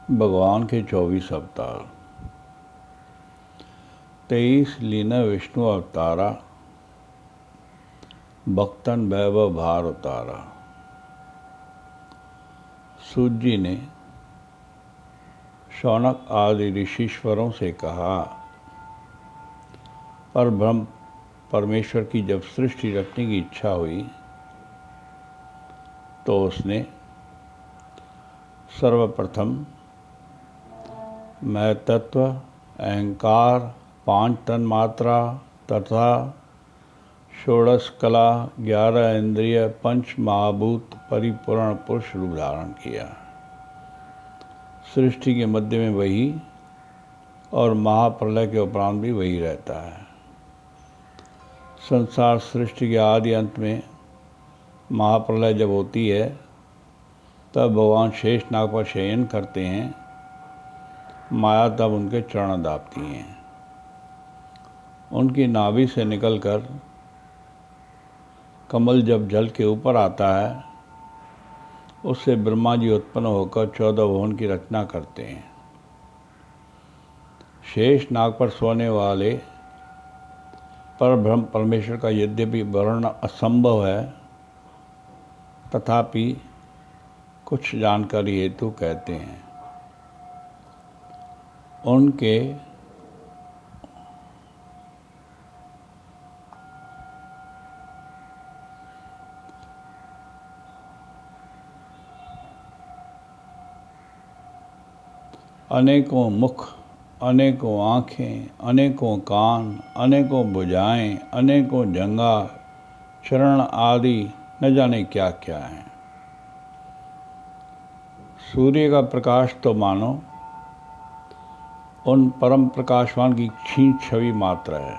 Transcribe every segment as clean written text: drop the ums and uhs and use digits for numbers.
भगवान के 24 अवतार। 23 लीना विष्णु अवतारा, भक्तन वैभव भार उतारा। सूत जी ने शौनक आदि ऋषीश्वरों से कहा, पर ब्रह्म परमेश्वर की जब सृष्टि रचने की इच्छा हुई तो उसने सर्वप्रथम मैं तत्व, अहंकार, 5 तन्मात्रा तथा 16 कला, 11 इंद्रिय, 5 महाभूत परिपूर्ण पुरुष रूप धारण किया। सृष्टि के मध्य में वही और महाप्रलय के उपरांत भी वही रहता है। संसार सृष्टि के आदि अंत में महाप्रलय जब होती है तब भगवान शेषनाग पर शयन करते हैं। माया तब उनके चरण दाबती हैं। उनकी नाभि से निकलकर कमल जब जल के ऊपर आता है, उससे ब्रह्मा जी उत्पन्न होकर 14 भुवन की रचना करते हैं। शेषनाग पर सोने वाले पर ब्रह्म परमेश्वर का यद्यपि वर्णन असंभव है, तथापि कुछ जानकारी हेतु कहते हैं। उनके अनेकों मुख, अनेकों आँखें, अनेकों कान, अनेकों भुजाएं, अनेकों जंघा, चरण आदि न जाने क्या क्या है। सूर्य का प्रकाश तो मानो उन परम प्रकाशवान की क्षीण छवि मात्र है।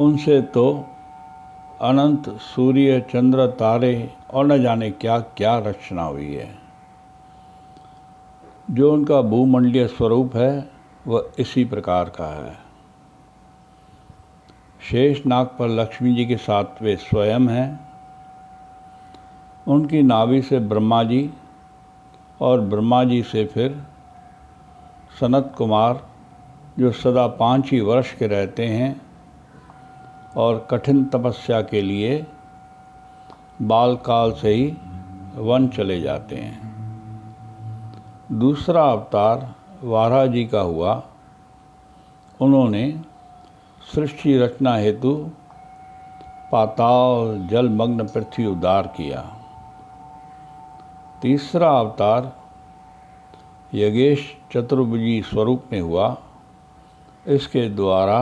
उनसे तो अनंत सूर्य, चंद्र, तारे और न जाने क्या क्या रचना हुई है। जो उनका भूमंडलीय स्वरूप है वह इसी प्रकार का है। शेषनाग पर लक्ष्मी जी के साथ वे स्वयं हैं। उनकी नाभि से ब्रह्मा जी और ब्रह्मा जी से फिर सनत कुमार, जो सदा 5 ही वर्ष के रहते हैं और कठिन तपस्या के लिए बाल काल से ही वन चले जाते हैं। दूसरा अवतार वाराह जी का हुआ। उन्होंने सृष्टि रचना हेतु पाताल जलमग्न पृथ्वी उद्धार किया। तीसरा अवतार यज्ञेश चतुर्भुजी स्वरूप में हुआ। इसके द्वारा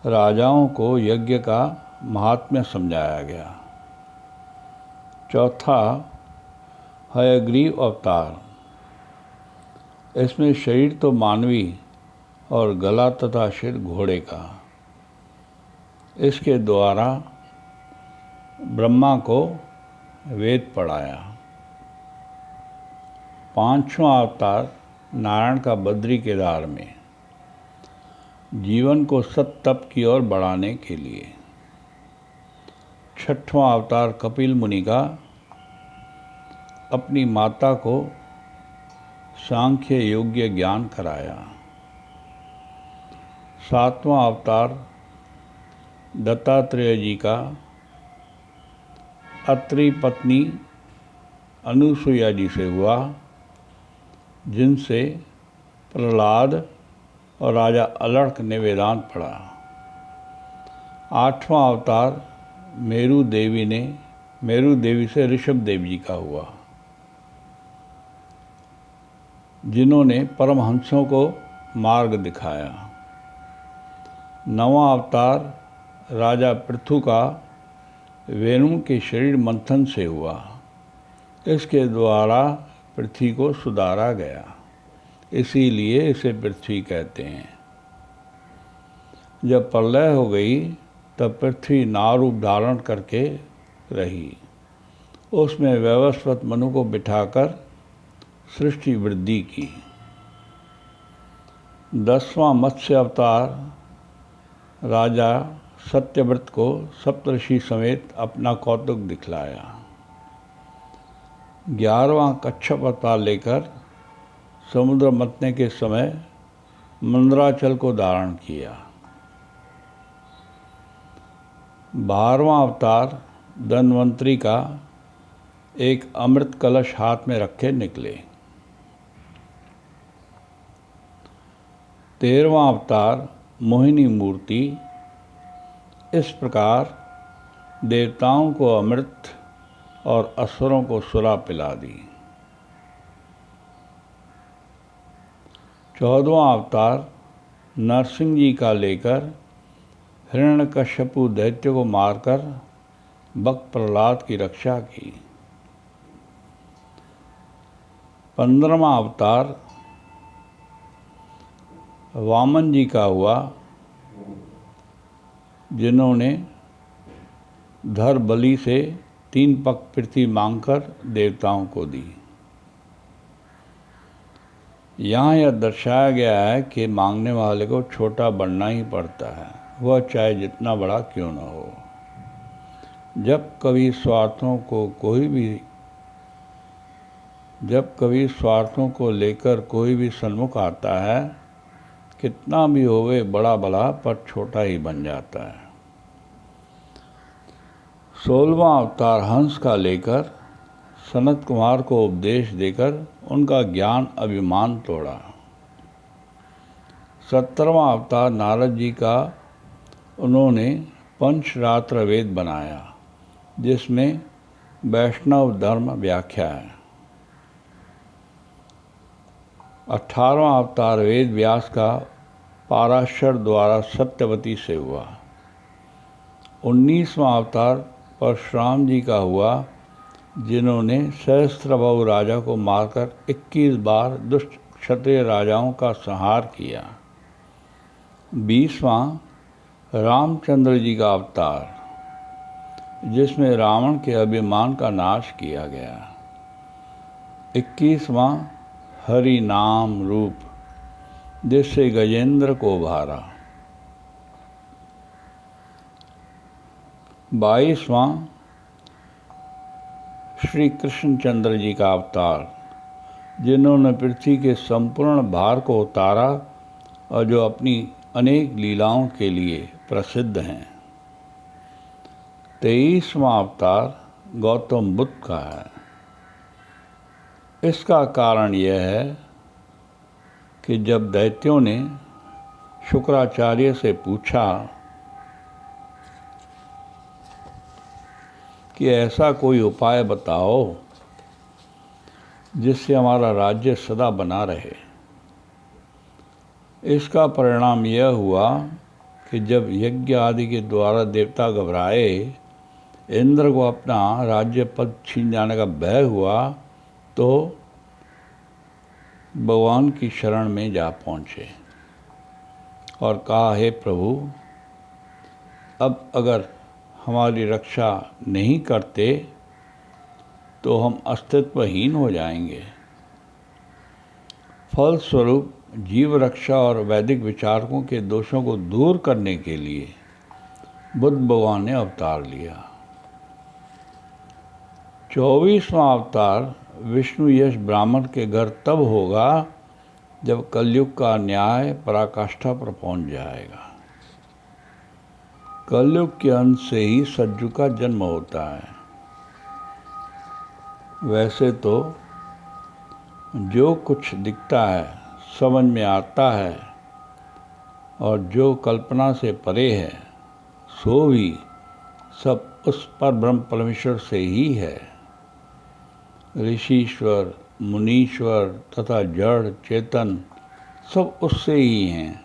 राजाओं को यज्ञ का महात्म्य समझाया गया। चौथा हयग्रीव अवतार। इसमें शरीर तो मानवी और गला तथा सिर घोड़े का। इसके द्वारा ब्रह्मा को वेद पढ़ाया। 5वां अवतार नारायण का बद्री केदार में, जीवन को सत तप की ओर बढ़ाने के लिए। 6वां अवतार कपिल मुनि का, अपनी माता को सांख्य योग्य ज्ञान कराया। 7वां अवतार दत्तात्रेय जी का, अत्रि पत्नी अनुसुईया जी से हुआ, जिनसे प्रहलाद और राजा अलर्क ने वेदांत पढ़ा। 8वां अवतार मेरु देवी से ऋषभ देव जी का हुआ, जिन्होंने परमहंसों को मार्ग दिखाया। 9वां अवतार राजा पृथु का वेणु के शरीर मंथन से हुआ। इसके द्वारा पृथ्वी को सुधारा गया, इसीलिए इसे पृथ्वी कहते हैं। जब प्रलय हो गई तब पृथ्वी नाव रूप धारण करके रही। उसमें वैवस्वत मनु को बिठाकर सृष्टि वृद्धि की। 10वां मत्स्य अवतार राजा सत्यव्रत को सप्तऋषि समेत अपना कौतुक दिखलाया। 11वां कच्छप अवतार लेकर समुद्र मंथन के समय मंदराचल को धारण किया। 12वां अवतार धन्वंतरी का एक अमृत कलश हाथ में रखे निकले। 13वां अवतार मोहिनी मूर्ति इस प्रकार देवताओं को अमृत और असुरों को सुला पिला दी। 14वां अवतार नरसिंह जी का लेकर हिरण्यकश्यपु दैत्य को मारकर भक्त प्रहलाद की रक्षा की। 15वां अवतार वामन जी का हुआ, जिन्होंने धर बलि से 3 पग पृथ्वी मांगकर देवताओं को दी। यहाँ यह दर्शाया गया है कि मांगने वाले को छोटा बनना ही पड़ता है, वह चाहे जितना बड़ा क्यों न हो। जब कभी स्वार्थों को लेकर कोई भी सन्मुख आता है, कितना भी होवे बड़ा भला पर छोटा ही बन जाता है। 16वां अवतार हंस का लेकर सनत कुमार को उपदेश देकर उनका ज्ञान अभिमान तोड़ा। 17वां अवतार नारद जी का, उन्होंने पंचरात्र वेद बनाया, जिसमें वैष्णव धर्म व्याख्या है। 18वां अवतार वेद व्यास का पाराशर द्वारा सत्यवती से हुआ। 19वां अवतार परशुराम जी का हुआ, जिन्होंने सहस्त्रबाहु राजा को मारकर 21 बार दुष्ट क्षत्रिय राजाओं का संहार किया। 20वां रामचंद्र जी का अवतार, जिसमें रावण के अभिमान का नाश किया गया। 21वां हरि नाम रूप, जिससे गजेंद्र को उभारा। 22वां श्री कृष्णचंद्र जी का अवतार, जिन्होंने पृथ्वी के संपूर्ण भार को उतारा और जो अपनी अनेक लीलाओं के लिए प्रसिद्ध हैं। 23वां अवतार गौतम बुद्ध का है। इसका कारण यह है कि जब दैत्यों ने शुक्राचार्य से पूछा कि ऐसा कोई उपाय बताओ जिससे हमारा राज्य सदा बना रहे, इसका परिणाम यह हुआ कि जब यज्ञ आदि के द्वारा देवता घबराए, इंद्र को अपना राज्य पद छीन जाने का भय हुआ, तो भगवान की शरण में जा पहुँचे और कहा, हे प्रभु, अब अगर हमारी रक्षा नहीं करते तो हम अस्तित्वहीन हो जाएंगे। फलस्वरूप जीव रक्षा और वैदिक विचारकों के दोषों को दूर करने के लिए बुद्ध भगवान ने अवतार लिया। 24वां अवतार विष्णु यश ब्राह्मण के घर तब होगा जब कलयुग का न्याय पराकाष्ठा पर पहुंच जाएगा। कलयुग के अंत से ही सज्जु का जन्म होता है। वैसे तो जो कुछ दिखता है, समझ में आता है और जो कल्पना से परे है, सो भी सब उस पर ब्रह्म परमेश्वर से ही है। ऋषीश्वर, मुनीश्वर तथा जड़ चेतन सब उससे ही हैं।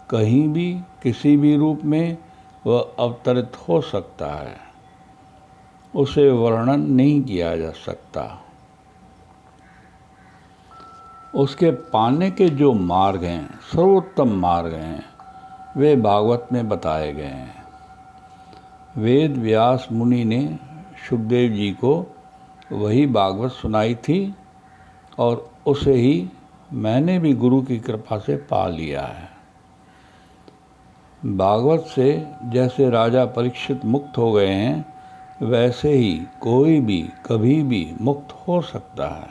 कहीं भी किसी भी रूप में वह अवतरित हो सकता है, उसे वर्णन नहीं किया जा सकता। उसके पाने के जो मार्ग हैं, सर्वोत्तम मार्ग हैं, वे भागवत में बताए गए हैं। वेद व्यास मुनि ने सुखदेव जी को वही भागवत सुनाई थी और उसे ही मैंने भी गुरु की कृपा से पा लिया है। भागवत से जैसे राजा परीक्षित मुक्त हो गए हैं, वैसे ही कोई भी कभी भी मुक्त हो सकता है।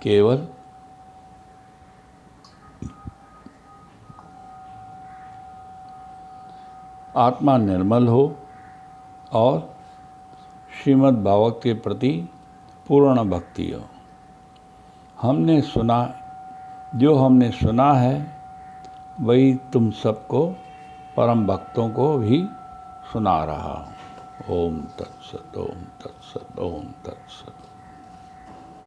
केवल आत्मा निर्मल हो और श्रीमद् भागवत के प्रति पूर्ण भक्ति हो। जो हमने सुना है वही तुम सबको, परम भक्तों को भी सुना रहा हूँ। ओम तत्सत, ओम तत्सत, ओम तत्सत।